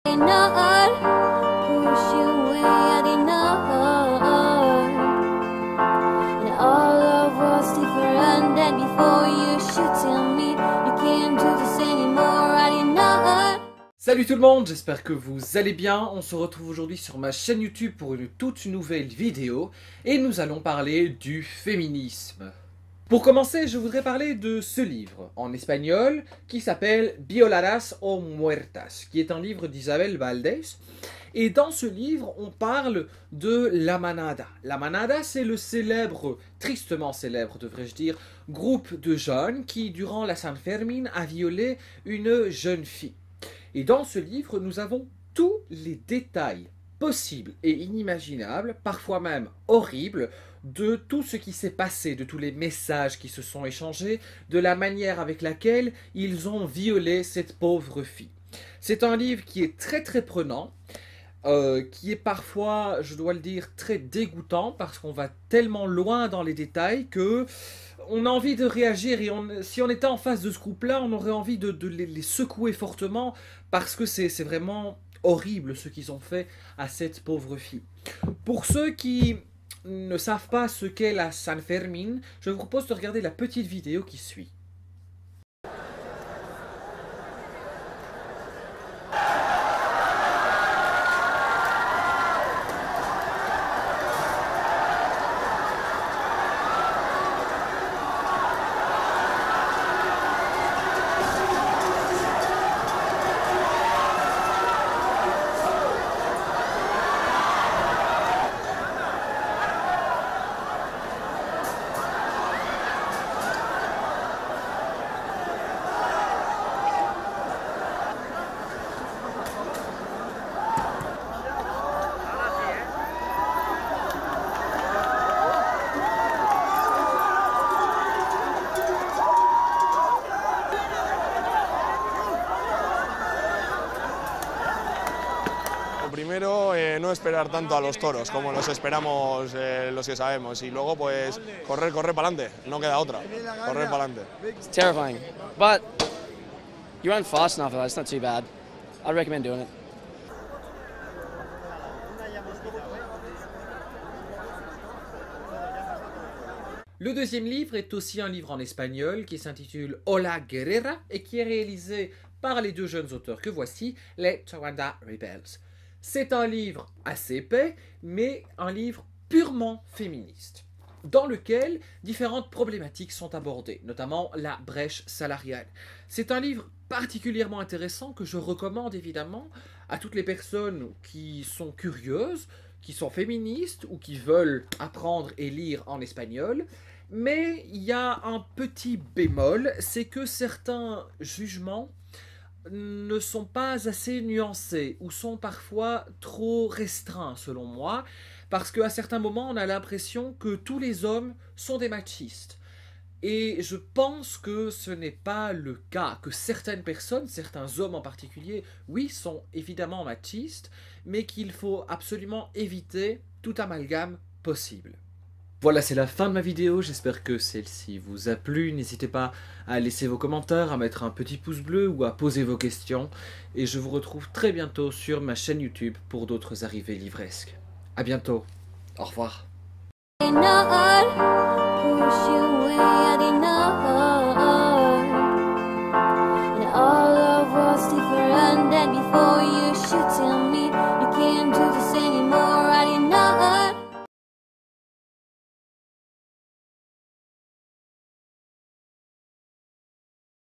Salut tout le monde, j'espère que vous allez bien. On se retrouve aujourd'hui sur ma chaîne YouTube pour une toute nouvelle vidéo et nous allons parler du féminisme. Pour commencer, je voudrais parler de ce livre en espagnol qui s'appelle Violadas o Muertas, qui est un livre d'Isabel Valdés. Et dans ce livre, on parle de la Manada. La Manada, c'est le célèbre, tristement célèbre devrais-je dire, groupe de jeunes qui, durant la San Fermín, a violé une jeune fille. Et dans ce livre, nous avons tous les détails possibles et inimaginables, parfois même horribles, de tout ce qui s'est passé, de tous les messages qui se sont échangés, de la manière avec laquelle ils ont violé cette pauvre fille. C'est un livre qui est très très prenant, qui est parfois, je dois le dire, très dégoûtant, parce qu'on va tellement loin dans les détails que on a envie de réagir, et si on était en face de ce groupe-là, on aurait envie de les secouer fortement, parce que c'est vraiment horrible ce qu'ils ont fait à cette pauvre fille. Pour ceux qui ne savent pas ce qu'est la San Fermín, je vous propose de regarder la petite vidéo qui suit. Primero, no esperar tanto a los toros como los esperamos los que sabemos, y luego pues correr para adelante, no queda otra, correr para adelante. It's terrifying, but you run fast enough, it's not too bad. I'd recommend doing it. Le deuxième livre est aussi un livre en espagnol qui s'intitule Hola Guerrera et qui est réalisé par les deux jeunes auteurs que voici, les Tawanda Rebels. C'est un livre assez épais, mais un livre purement féministe, dans lequel différentes problématiques sont abordées, notamment la brèche salariale. C'est un livre particulièrement intéressant que je recommande évidemment à toutes les personnes qui sont curieuses, qui sont féministes ou qui veulent apprendre et lire en espagnol. Mais il y a un petit bémol, c'est que certains jugements ne sont pas assez nuancés ou sont parfois trop restreints selon moi, parce qu'à certains moments on a l'impression que tous les hommes sont des machistes. Et je pense que ce n'est pas le cas, que certaines personnes, certains hommes en particulier, oui, sont évidemment machistes, mais qu'il faut absolument éviter tout amalgame possible. Voilà, c'est la fin de ma vidéo, j'espère que celle-ci vous a plu. N'hésitez pas à laisser vos commentaires, à mettre un petit pouce bleu ou à poser vos questions. Et je vous retrouve très bientôt sur ma chaîne YouTube pour d'autres arrivées livresques. A bientôt, au revoir. Push you away, I did not